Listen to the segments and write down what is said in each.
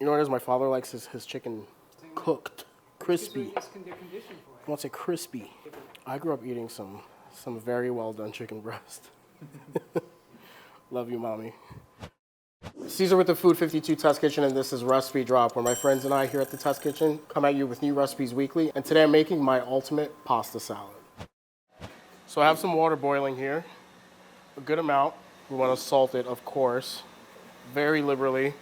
You know what it is? My father likes his chicken cooked, crispy. He wants it crispy. I grew up eating some very well done chicken breast. Love you, mommy. Caesar with the Food52 Test Kitchen, and this is Recipe Drop, where my friends and I here at the Test Kitchen come at you with new recipes weekly. And today I'm making my ultimate pasta salad. So I have some water boiling here, a good amount. We want to salt it, of course, very liberally.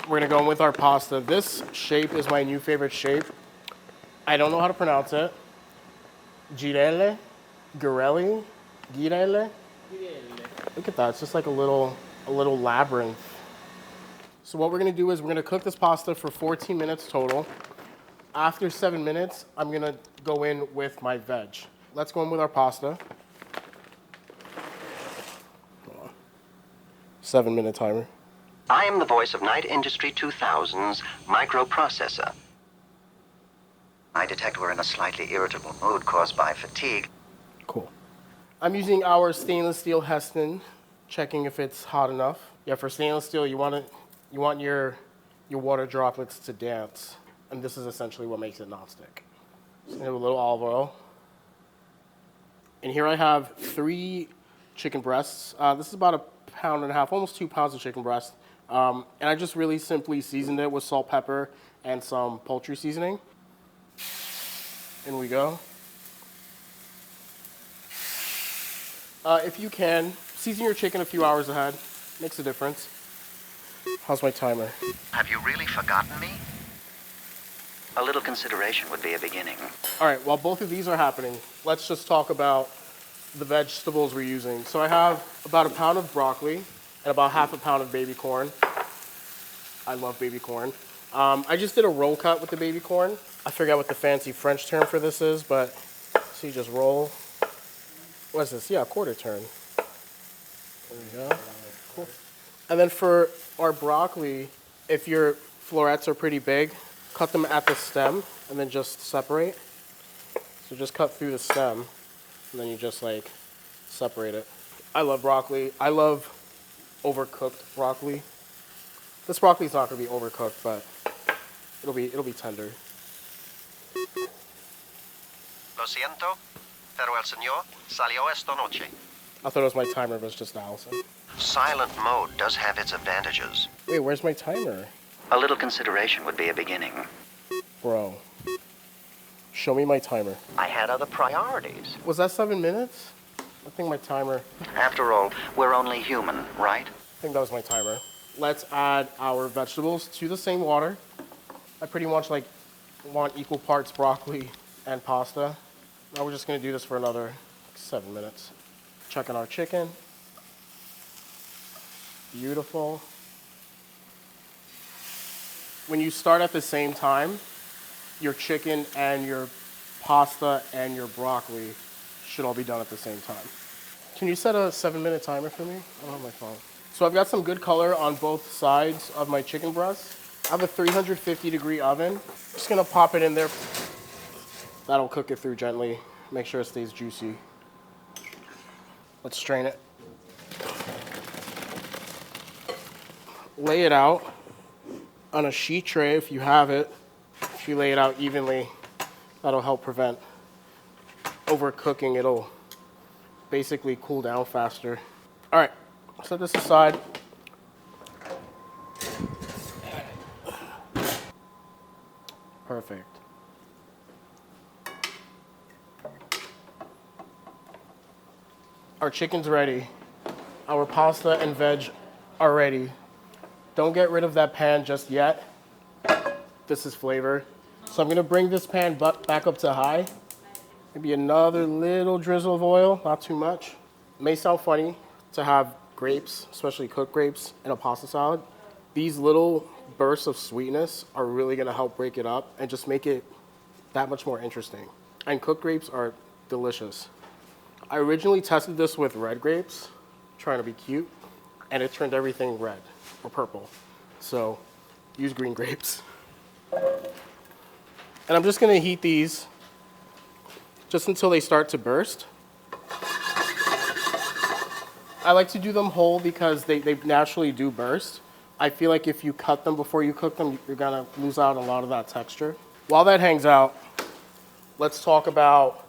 We're gonna go in with our pasta. This shape is my new favorite shape. I don't know how to pronounce it. Girelle? Girelli? Girelle? Look at that, it's just like a little labyrinth. So what we're gonna do is we're gonna cook this pasta for 14 minutes total. After 7 minutes, I'm gonna go in with my veg. Let's go in with our pasta. 7-minute timer. I am the voice of Night Industry 2000's microprocessor. I detect we're in a slightly irritable mood caused by fatigue. Cool. I'm using our stainless steel Heston, checking if it's hot enough. Yeah, for stainless steel, you want your water droplets to dance, and this is essentially what makes it nonstick. So I have a little olive oil. And here I have 3 chicken breasts. This is about 1.5 pounds, almost 2 pounds of chicken breast. And I just really simply seasoned it with salt, pepper, and some poultry seasoning. In we go. If you can, season your chicken a few hours ahead. Makes a difference. How's my timer? Have you really forgotten me? A little consideration would be a beginning. All right, while both of these are happening, let's just talk about the vegetables we're using. So I have about 1 pound of broccoli and about 1/2 pound of baby corn. I love baby corn. I just did a roll cut with the baby corn. I forget what the fancy French term for this is, but so you just roll. What's this? Yeah, a quarter turn. There we go. Cool. And then for our broccoli, if your florets are pretty big, cut them at the stem and then just separate. So just cut through the stem and then you just like separate it. I love broccoli. I love overcooked broccoli. This broccoli's not gonna be overcooked, but it'll be tender. Lo siento, pero el señor salió esta noche. I thought it was my timer, but it's just Allison. Silent mode does have its advantages. Wait, where's my timer? A little consideration would be a beginning. Bro, show me my timer. I had other priorities. Was that 7 minutes? I think my timer, After all, we're only human, right? I think that was my timer. Let's add our vegetables to the same water. I pretty much want equal parts broccoli and pasta. Now we're just gonna do this for another 7 minutes. Checking our chicken. Beautiful. When you start at the same time, your chicken and your pasta and your broccoli should all be done at the same time. Can you set a 7-minute timer for me? I don't have my phone. So I've got some good color on both sides of my chicken breast. I have a 350-degree oven. Just gonna pop it in there. That'll cook it through gently. Make sure it stays juicy. Let's strain it. Lay it out on a sheet tray if you have it. If you lay it out evenly, that'll help prevent overcooking. It'll basically cool down faster. All right, set this aside. Perfect. Our chicken's ready. Our pasta and veg are ready. Don't get rid of that pan just yet. This is flavor. So I'm gonna bring this pan back up to high. Maybe another little drizzle of oil, not too much. It may sound funny to have grapes, especially cooked grapes, in a pasta salad. These little bursts of sweetness are really gonna help break it up and just make it that much more interesting. And cooked grapes are delicious. I originally tested this with red grapes, trying to be cute, and it turned everything red or purple. So use green grapes. And I'm just gonna heat these just until they start to burst. I like to do them whole because they naturally do burst, I feel like if you cut them before you cook them, you're gonna lose out a lot of that texture. While that hangs out, let's talk about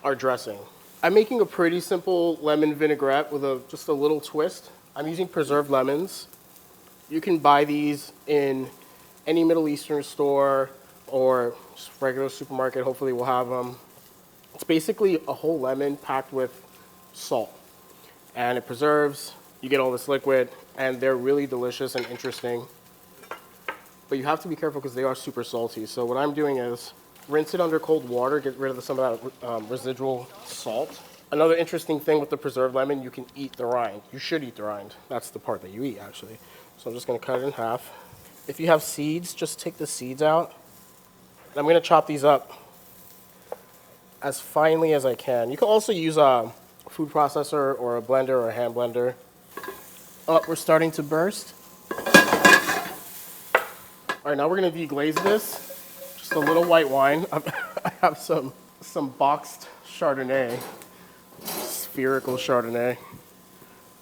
our dressing. I'm making a pretty simple lemon vinaigrette with just a little twist. I'm using preserved lemons. You can buy these in any Middle Eastern store or just regular supermarket. Hopefully we'll have them. It's basically a whole lemon packed with salt. And it preserves, you get all this liquid, and they're really delicious and interesting. But you have to be careful because they are super salty. So what I'm doing is rinse it under cold water, get rid of some of that residual salt. Another interesting thing with the preserved lemon, you can eat the rind. You should eat the rind. That's the part that you eat, actually. So I'm just gonna cut it in half. If you have seeds, just take the seeds out. I'm gonna chop these up as finely as I can. You can also use a food processor or a blender or a hand blender. Oh, we're starting to burst. All right, now we're gonna deglaze this. Just a little white wine. I have some boxed Chardonnay, spherical Chardonnay.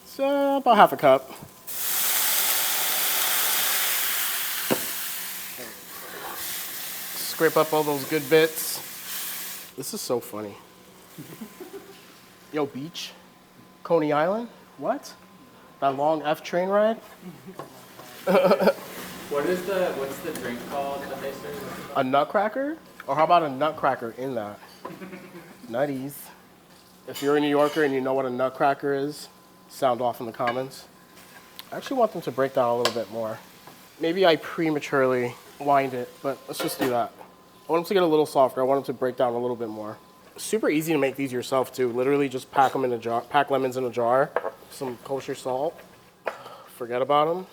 So about half a cup. Scrape up all those good bits. This is so funny. Yo, beach, Coney Island, what? That long F train ride? What's the drink called that they serve? A nutcracker? Or how about a nutcracker in that? Nutties. If you're a New Yorker and you know what a nutcracker is, sound off in the comments. I actually want them to break down a little bit more. Maybe I prematurely wined it, but let's just do that. I want them to get a little softer. I want them to break down a little bit more. Super easy to make these yourself too. Literally just pack them in a jar, pack lemons in a jar, some kosher salt. Forget about them.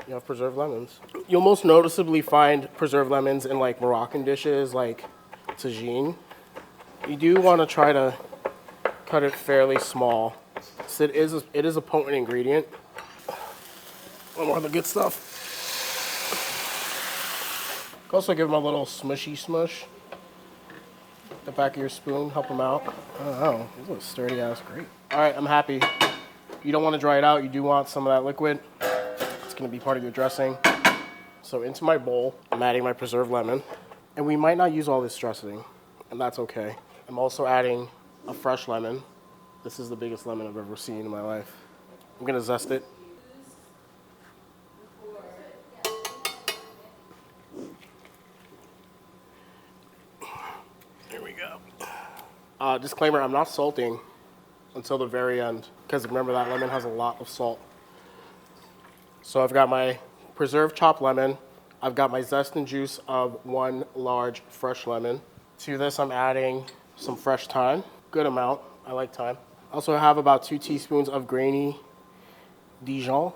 You have preserved lemons. You'll most noticeably find preserved lemons in like Moroccan dishes, like tagine. You do want to try to cut it fairly small. So it is a potent ingredient. One more of the good stuff. Also give them a little smushy smush. The back of your spoon, help them out. Oh, this is a sturdy ass grape. All right, I'm happy. You don't want to dry it out. You do want some of that liquid. It's going to be part of your dressing. So into my bowl, I'm adding my preserved lemon. And we might not use all this dressing, and that's okay. I'm also adding a fresh lemon. This is the biggest lemon I've ever seen in my life. I'm going to zest it. Here we go. Disclaimer, I'm not salting until the very end, because remember that lemon has a lot of salt. So I've got my preserved chopped lemon. I've got my zest and juice of one large fresh lemon. To this, I'm adding some fresh thyme. Good amount. I like thyme. Also have about 2 teaspoons of grainy Dijon.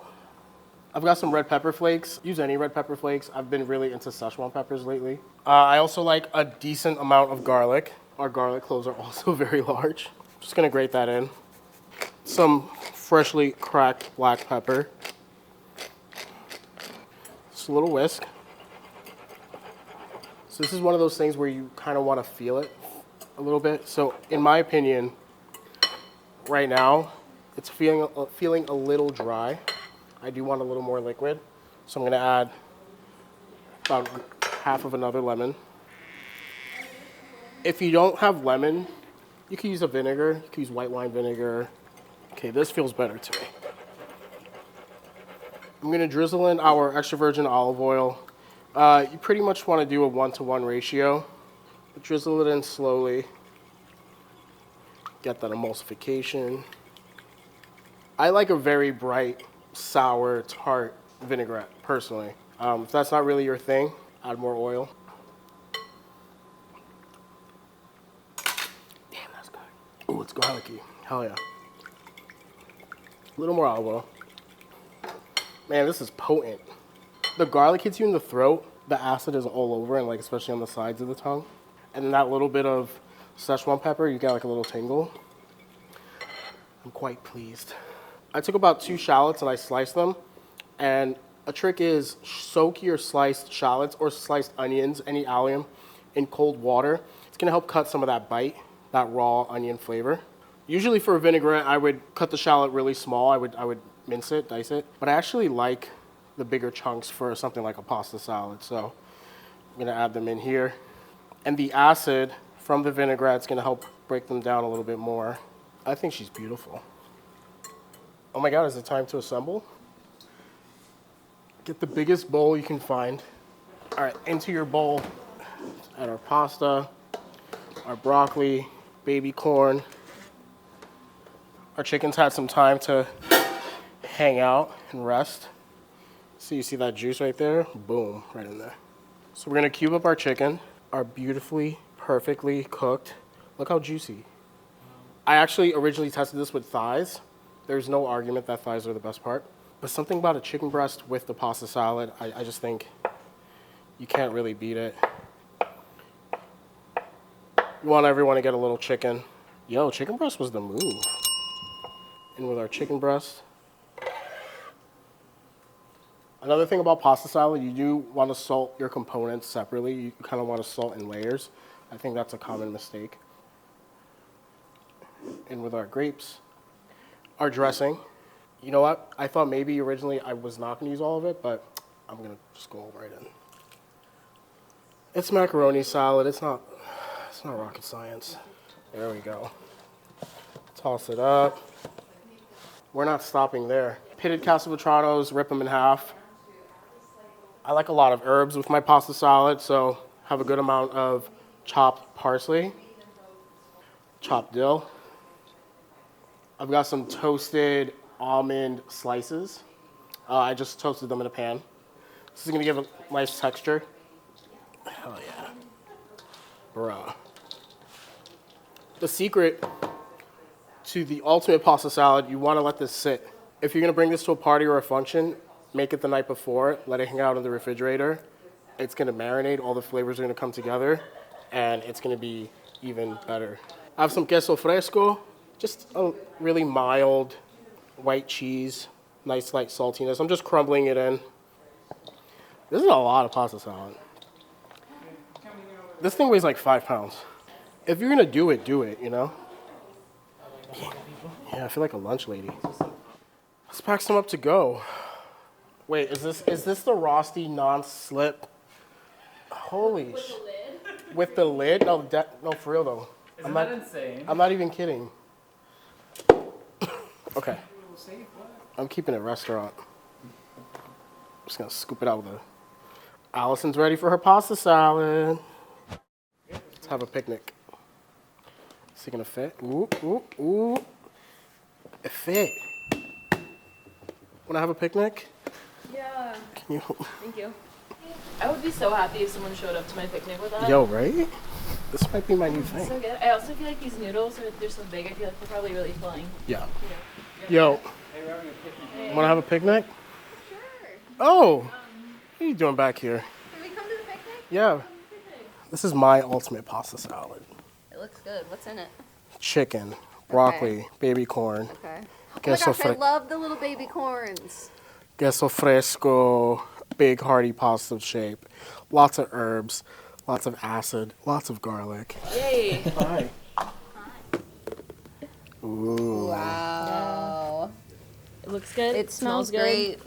I've got some red pepper flakes. Use any red pepper flakes. I've been really into Szechuan peppers lately. I also like a decent amount of garlic. Our garlic cloves are also very large. Just gonna grate that in. Some freshly cracked black pepper. Just a little whisk. So this is one of those things where you kind of want to feel it a little bit. So in my opinion, right now, it's feeling a little dry. I do want a little more liquid. So I'm gonna add about half of another lemon. If you don't have lemon, you can use a vinegar. You can use white wine vinegar. Okay, this feels better to me. I'm gonna drizzle in our extra virgin olive oil. You pretty much wanna do a 1-to-1 ratio. Drizzle it in slowly. Get that emulsification. I like a very bright, sour, tart vinaigrette, personally. If that's not really your thing, add more oil. Damn, that's good. Oh, it's garlicky. Hell yeah. A little more olive oil. Man, this is potent. The garlic hits you in the throat. The acid is all over, and like especially on the sides of the tongue. And then that little bit of Szechuan pepper, you get like a little tingle. I'm quite pleased. I took about 2 shallots and I sliced them. And a trick is soak your sliced shallots or sliced onions, any allium, in cold water. It's gonna help cut some of that bite, that raw onion flavor. Usually for a vinaigrette, I would cut the shallot really small. I would mince it, dice it. But I actually like the bigger chunks for something like a pasta salad. So I'm gonna add them in here. And the acid from the vinaigrette is gonna help break them down a little bit more. I think she's beautiful. Oh my God, is it time to assemble? Get the biggest bowl you can find. All right, into your bowl, add our pasta, our broccoli, baby corn. Our chicken's had some time to hang out and rest. So you see that juice right there? Boom, right in there. So we're gonna cube up our chicken, our beautifully, perfectly cooked. Look how juicy. I actually originally tested this with thighs. There's no argument that thighs are the best part. But something about a chicken breast with the pasta salad, I just think you can't really beat it. You want everyone to get a little chicken. Yo, chicken breast was the move. In with our chicken breast. Another thing about pasta salad, you do want to salt your components separately. You kind of want to salt in layers. I think that's a common mistake. In with our grapes. Our dressing. You know what? I thought maybe originally I was not going to use all of it, but I'm going to just go right in. It's macaroni salad. It's not rocket science. There we go. Toss it up. We're not stopping there. Pitted castelvetranos, rip them in half. I like a lot of herbs with my pasta salad, so have a good amount of chopped parsley, chopped dill. I've got some toasted almond slices. I just toasted them in a pan. This is gonna give a nice texture. Hell yeah. Bruh. The secret to the ultimate pasta salad, you wanna let this sit. If you're gonna bring this to a party or a function, make it the night before, let it hang out in the refrigerator. It's gonna marinate, all the flavors are gonna come together, and it's gonna be even better. I have some queso fresco, just a really mild white cheese, nice light saltiness. I'm just crumbling it in. This is a lot of pasta salad. This thing weighs like 5 pounds. If you're gonna do it, you know? Yeah, I feel like a lunch lady. Let's pack some up to go. Wait, is this the Rosti non-slip? Holy sh! With the lid? No, for real though. Isn't that insane? I'm not even kidding. Okay. I'm keeping it restaurant. I'm just gonna scoop it out with a. Allison's ready for her pasta salad. Let's have a picnic. Is it gonna fit? Ooh, ooh, ooh. It fit. Wanna have a picnic? Yeah. Can you? Thank you. I would be so happy if someone showed up to my picnic with that. Yo, right? This might be my new thing. So good. I also feel like these noodles, they're so big, I feel like they're probably really filling. Yeah. You know? Yo, wanna have a picnic? Sure. Oh, what are you doing back here? Can we come to the picnic? Yeah. This is my ultimate pasta salad. It looks good. What's in it? Chicken, broccoli, baby corn. Okay. Queso I love the little baby corns. Queso fresco, big hearty pasta shape. Lots of herbs, lots of acid, lots of garlic. Yay. Hi. Ooh. Wow. It looks good. It smells great.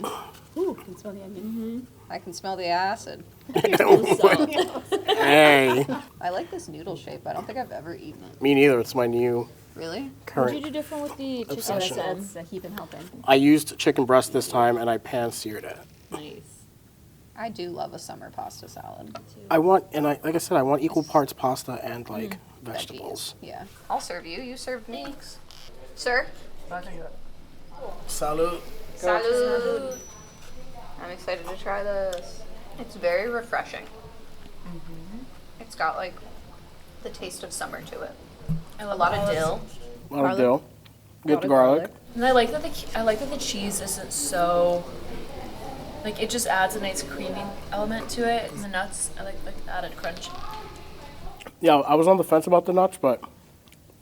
Ooh, I can smell the onion. I can smell the acid. Hey. I like this noodle shape. I don't think I've ever eaten it. Me neither. It's my new Really? What current. did you do different with the chicken Obsession. breasts that keep been helping? I used chicken breast this time and I pan-seared it. Nice. I do love a summer pasta salad. I want, and I like I said, I want equal parts pasta and like vegetables. Veggies. Yeah. I'll serve you. You served me. Sir? Salud. Salud. I'm excited to try this. It's very refreshing. It's got like the taste of summer to it. I A lot of dill. A lot of dill. Get the of garlic. And I like that the cheese isn't so, like, it just adds a nice creamy element to it. And the nuts, I like the added crunch. Yeah, I was on the fence about the nuts, but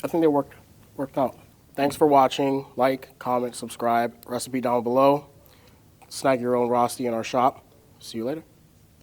I think they worked out. Thanks for watching. Like, comment, subscribe. Recipe down below. Snag your own Rosti in our shop. See you later.